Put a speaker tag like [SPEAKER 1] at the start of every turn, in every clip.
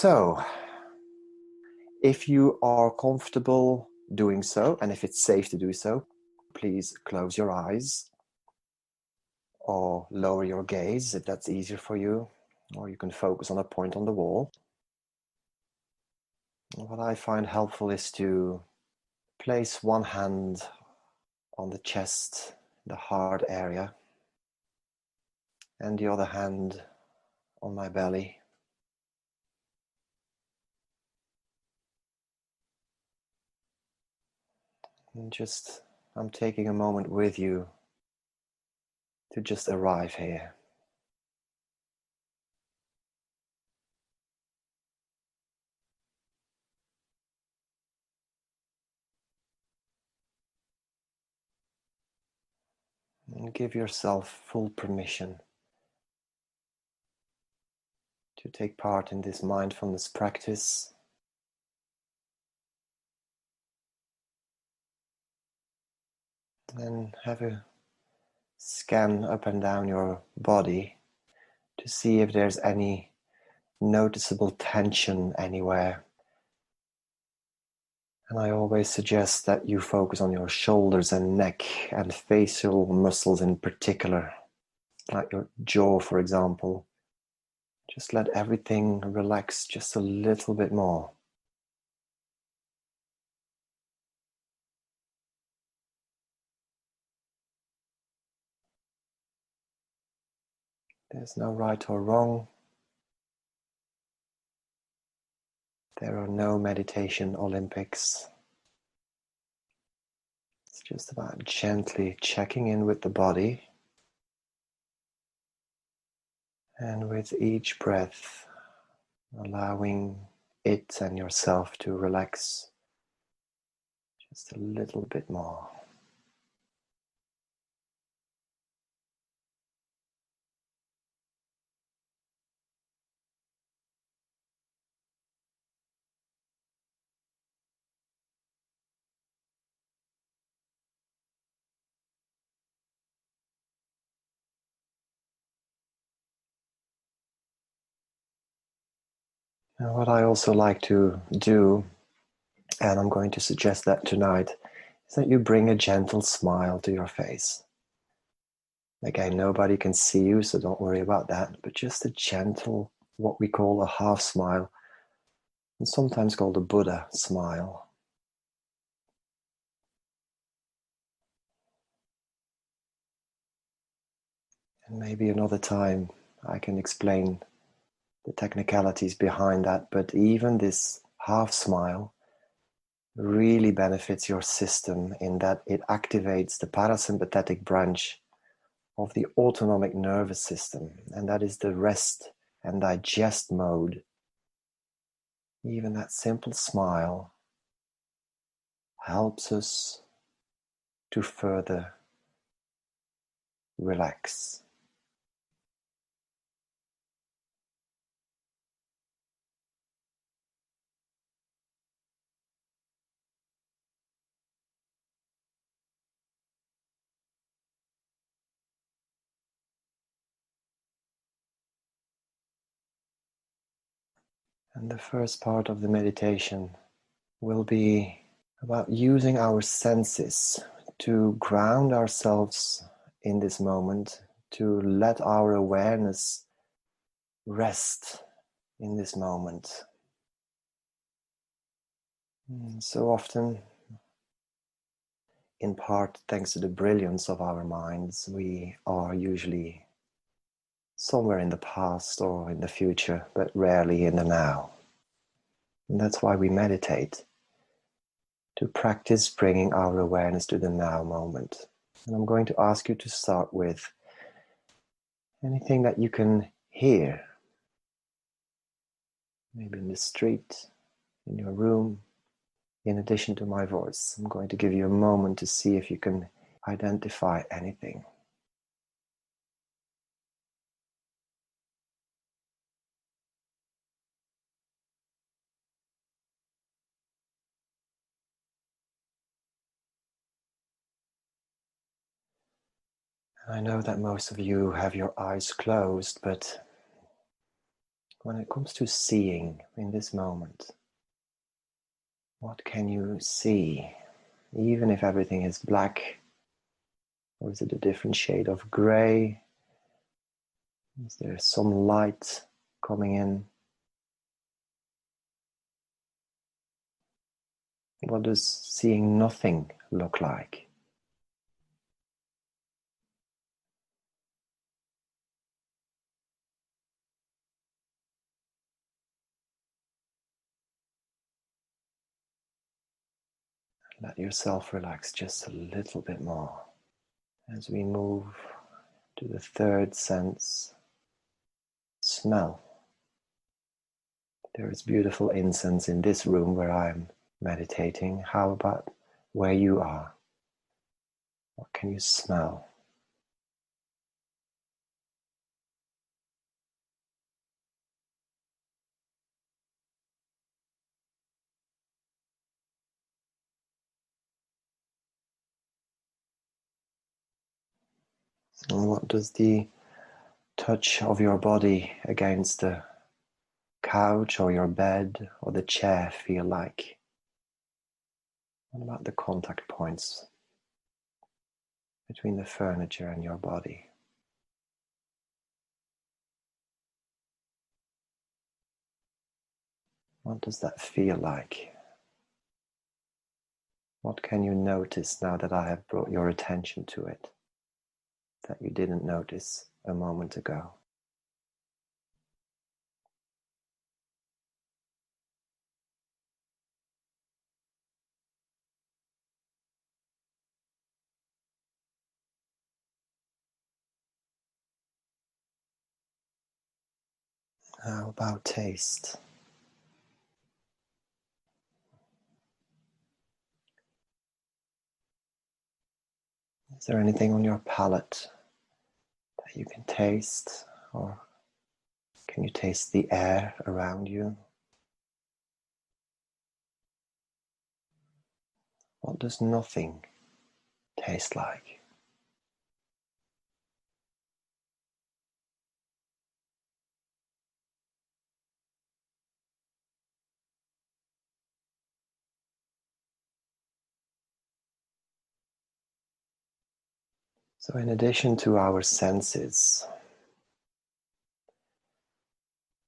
[SPEAKER 1] So, if you are comfortable doing so, and if it's safe to do so, please close your eyes or lower your gaze if that's easier for you, or you can focus on a point on the wall. What I find helpful is to place one hand on the chest, the heart area, and the other hand on my belly. And I'm taking a moment with you to just arrive here. And give yourself full permission to take part in this mindfulness practice. And have a scan up and down your body to see if there's any noticeable tension anywhere. And I always suggest that you focus on your shoulders and neck and facial muscles in particular, like your jaw, for example. Just let everything relax just a little bit more. There's no right or wrong. There are no meditation Olympics. It's just about gently checking in with the body. And with each breath, allowing it and yourself to relax just a little bit more. And what I also like to do, and I'm going to suggest that tonight, is that you bring a gentle smile to your face. Again, nobody can see you, so don't worry about that, but just a gentle, what we call a half smile, and sometimes called a Buddha smile. And maybe another time I can explain the technicalities behind that, but even this half smile really benefits your system in that it activates the parasympathetic branch of the autonomic nervous system, and that is the rest and digest mode. Even that simple smile helps us to further relax. And the first part of the meditation will be about using our senses to ground ourselves in this moment, to let our awareness rest in this moment. So often, in part thanks to the brilliance of our minds, we are usually somewhere in the past or in the future, but rarely in the now. And that's why we meditate, to practice bringing our awareness to the now moment. And I'm going to ask you to start with anything that you can hear, maybe in the street, in your room, in addition to my voice. I'm going to give you a moment to see if you can identify anything. I know that most of you have your eyes closed, but When it comes to seeing in this moment, what can you see? Even if everything is black, or is it a different shade of gray? Is there some light coming in? What does seeing nothing look like? Let yourself relax just a little bit more as we move to the third sense, smell. There is beautiful incense in this room where I'm meditating. How about where you are? What can you smell? And what does the touch of your body against the couch or your bed or the chair feel like? What about the contact points between the furniture and your body? What does that feel like? What can you notice now that I have brought your attention to it that you didn't notice a moment ago? How about taste? Is there anything on your palate that you can taste, or can you taste the air around you? What does nothing taste like? So in addition to our senses,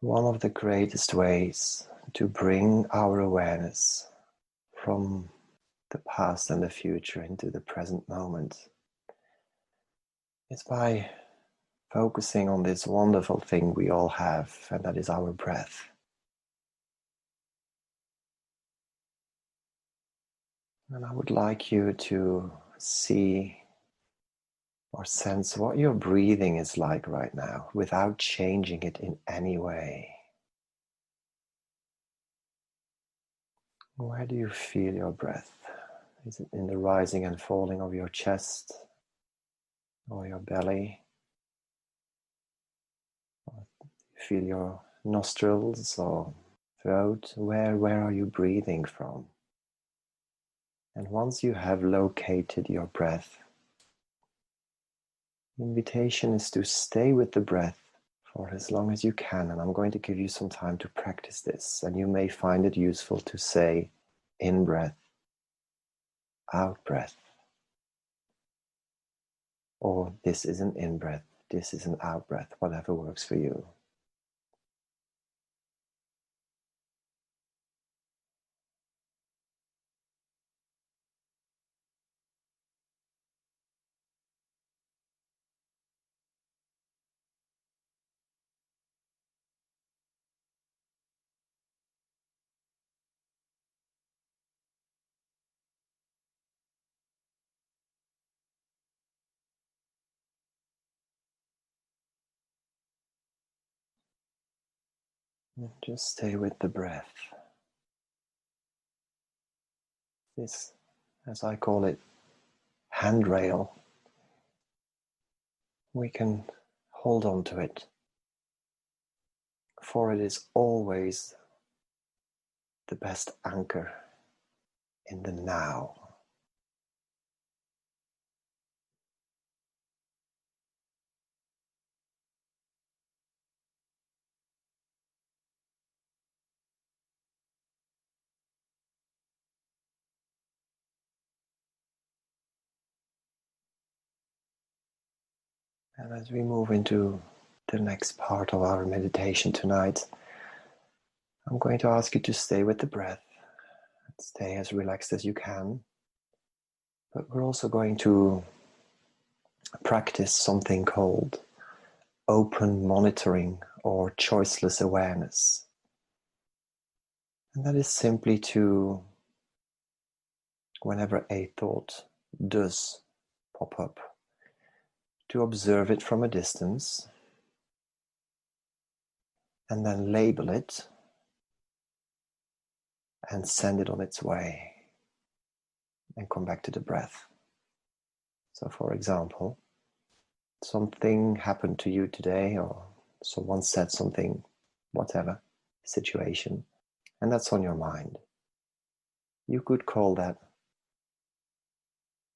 [SPEAKER 1] one of the greatest ways to bring our awareness from the past and the future into the present moment is by focusing on this wonderful thing we all have, and that is our breath. And I would like you to see or sense what your breathing is like right now without changing it in any way. Where do you feel your breath? Is it in the rising and falling of your chest or your belly? Or you feel your nostrils or throat? Where are you breathing from? And once you have located your breath, the invitation is to stay with the breath for as long as you can, and I'm going to give you some time to practice this, and you may find it useful to say in breath, out breath, or this is an in breath, this is an out breath, whatever works for you. Just stay with the breath. This, as I call it, handrail, we can hold on to it, for it is always the best anchor in the now. And as we move into the next part of our meditation tonight, I'm going to ask you to stay with the breath, stay as relaxed as you can, but we're also going to practice something called open monitoring or choiceless awareness. And that is simply to, whenever a thought does pop up, to observe it from a distance and then label it and send it on its way and come back to the breath. So for example, something happened to you today, or someone said something, whatever situation, and that's on your mind. You could call that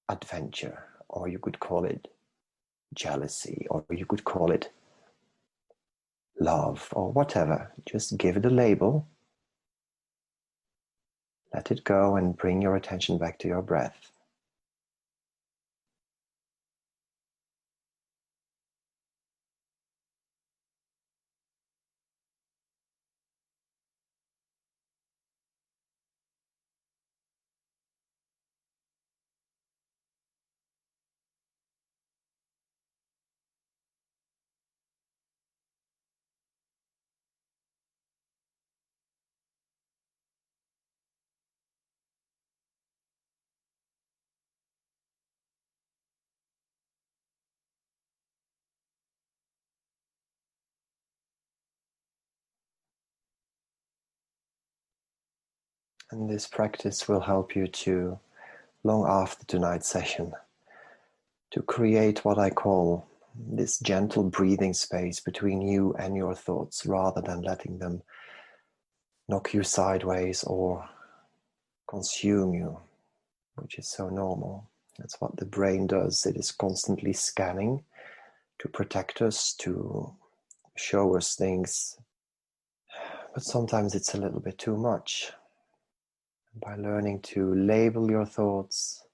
[SPEAKER 1] adventure, or you could call it jealousy, or you could call it love, or whatever. Just give it a label, let it go, and bring your attention back to your breath. And this practice will help you to, long after tonight's session, to create what I call this gentle breathing space between you and your thoughts, rather than letting them knock you sideways or consume you, which is so normal. That's what the brain does. It is constantly scanning to protect us, to show us things, but sometimes it's a little bit too much. By learning to label your thoughts,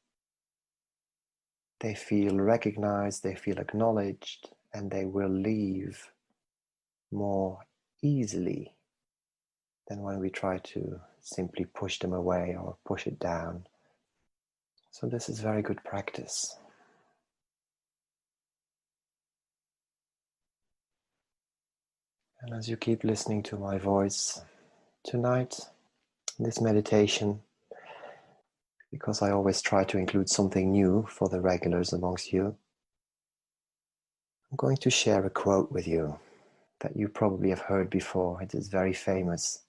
[SPEAKER 1] they feel recognized, they feel acknowledged, and they will leave more easily than when we try to simply push them away or push it down. So this is very good practice. And as you keep listening to my voice tonight, this meditation, because I always try to include something new for the regulars amongst you, I'm going to share a quote with you that you probably have heard before. It is very famous,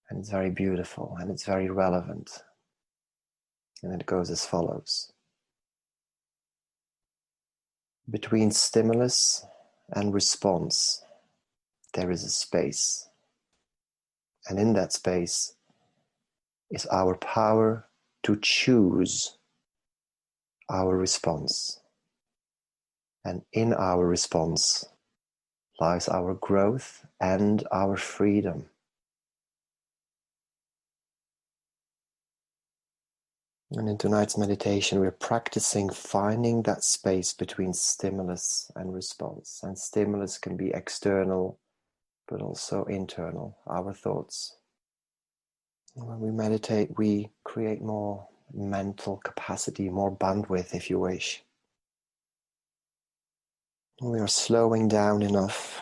[SPEAKER 1] and it's very beautiful, and it's very relevant. And it goes as follows. Between stimulus and response, there is a space. And in that space is our power to choose our response. And in our response lies our growth and our freedom. And in tonight's meditation, we're practicing finding that space between stimulus and response. And stimulus can be external, but also internal, our thoughts. And when we meditate, we create more mental capacity, more bandwidth, if you wish. And we are slowing down enough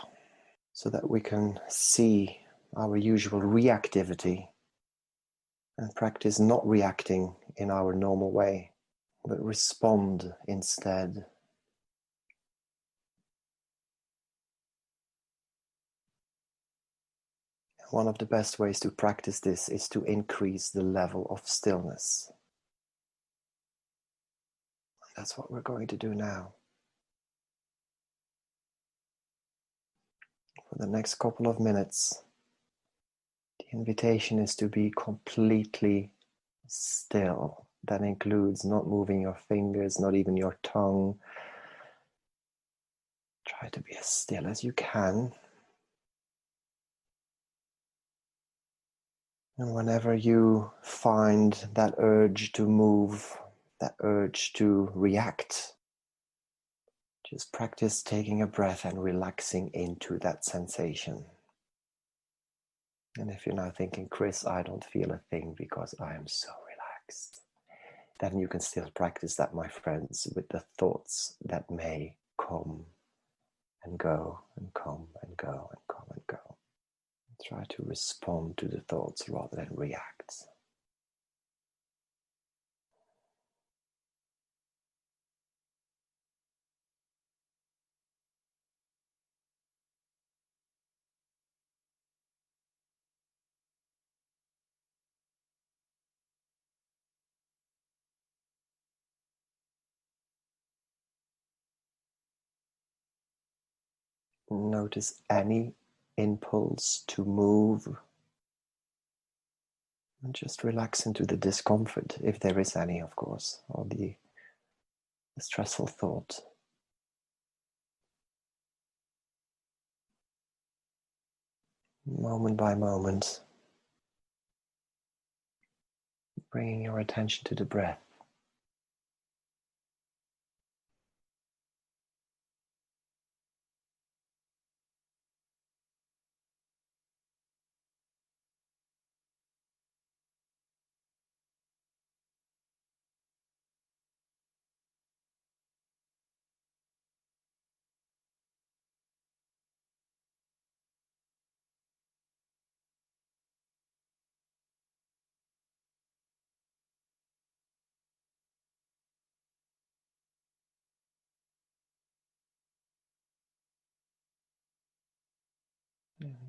[SPEAKER 1] so that we can see our usual reactivity and practice not reacting in our normal way, but respond instead. One of the best ways to practice this is to increase the level of stillness. That's what we're going to do now. For the next couple of minutes, the invitation is to be completely still. That includes not moving your fingers, not even your tongue. Try to be as still as you can. And whenever you find that urge to move, that urge to react, Just practice taking a breath and relaxing into that sensation. And if you're now thinking, Chris, I don't feel a thing because I am so relaxed, then you can still practice that, my friends, with the thoughts that may come and go and come and go and come and go. Try to respond to the thoughts rather than react. Notice any impulse to move and just relax into the discomfort, if there is any, of course, or the stressful thought. Moment by moment, bringing your attention to the breath.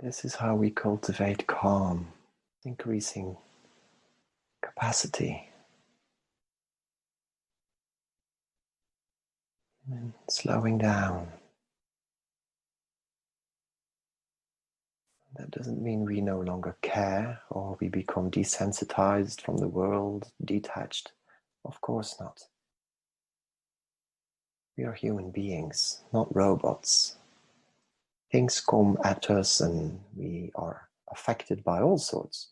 [SPEAKER 1] This is how we cultivate calm, increasing capacity, and slowing down. That doesn't mean we no longer care or we become desensitized from the world, detached. Of course not. We are human beings, not robots. Things come at us and we are affected by all sorts.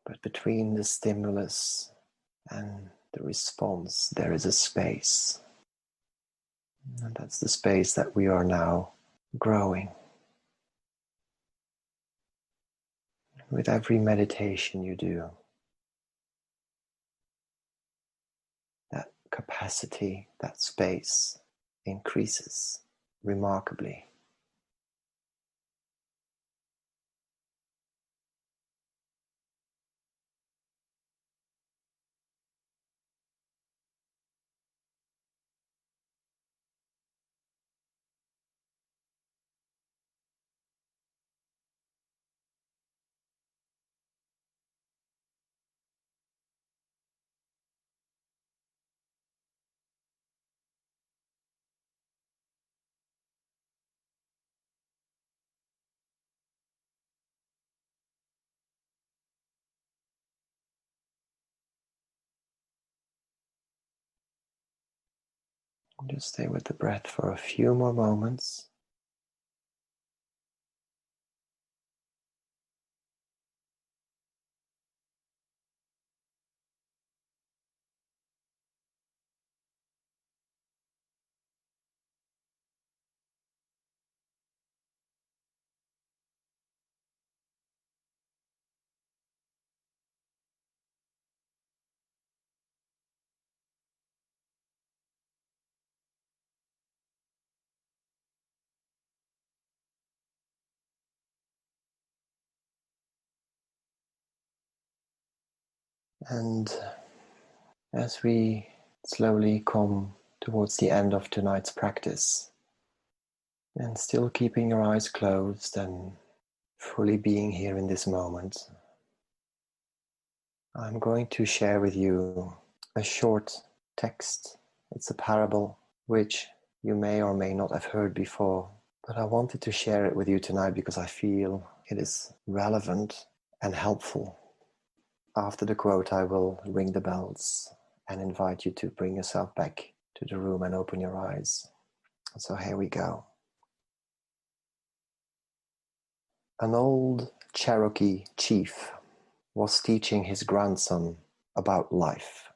[SPEAKER 1] But between the stimulus and the response, there is a space. And that's the space that we are now growing. With every meditation you do, that capacity, that space increases remarkably. Just stay with the breath for a few more moments. And as we slowly come towards the end of tonight's practice, and still keeping your eyes closed and fully being here in this moment, I'm going to share with you a short text. It's a parable which you may or may not have heard before, but I wanted to share it with you tonight because I feel it is relevant and helpful. After the quote, I will ring the bells and invite you to bring yourself back to the room and open your eyes. So here we go. An old Cherokee chief was teaching his grandson about life.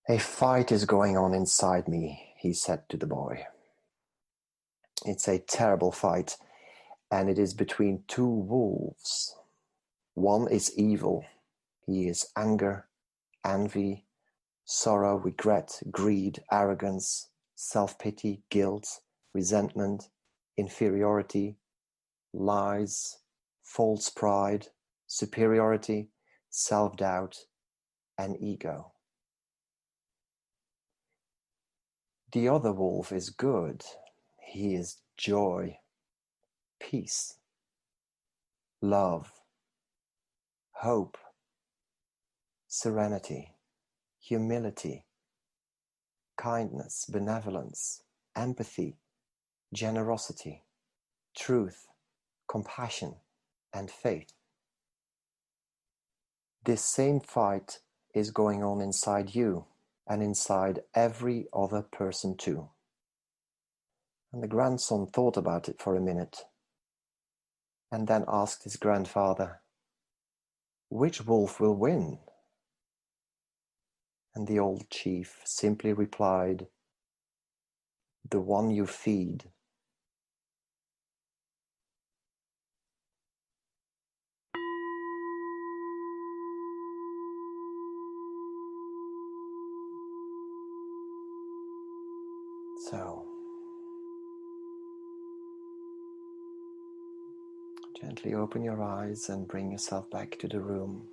[SPEAKER 1] A fight is going on inside me, he said to the boy. It's a terrible fight, and it is between two wolves. One is evil. He is anger, envy, sorrow, regret, greed, arrogance, self-pity, guilt, resentment, inferiority, lies, false pride, superiority, self-doubt, and ego. The other wolf is good. He is joy, peace, love, hope, serenity, humility, kindness, benevolence, empathy, generosity, truth, compassion, and faith. This same fight is going on inside you and inside every other person too. And the grandson thought about it for a minute and then asked his grandfather, "Which wolf will win?" And the old chief simply replied, "The one you feed." So, gently open your eyes and bring yourself back to the room.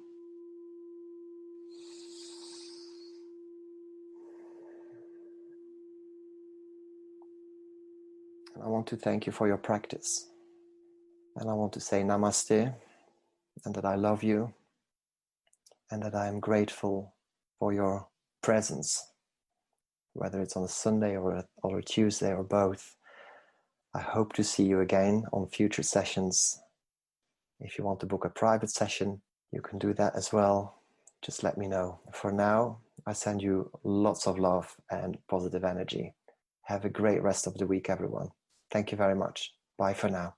[SPEAKER 1] And I want to thank you for your practice. And I want to say namaste, and that I love you, and that I am grateful for your presence, whether it's on a Sunday or a Tuesday or both. I hope to see you again on future sessions. If you want to book a private session, you can do that as well. Just let me know. For now, I send you lots of love and positive energy. Have a great rest of the week, everyone. Thank you very much. Bye for now.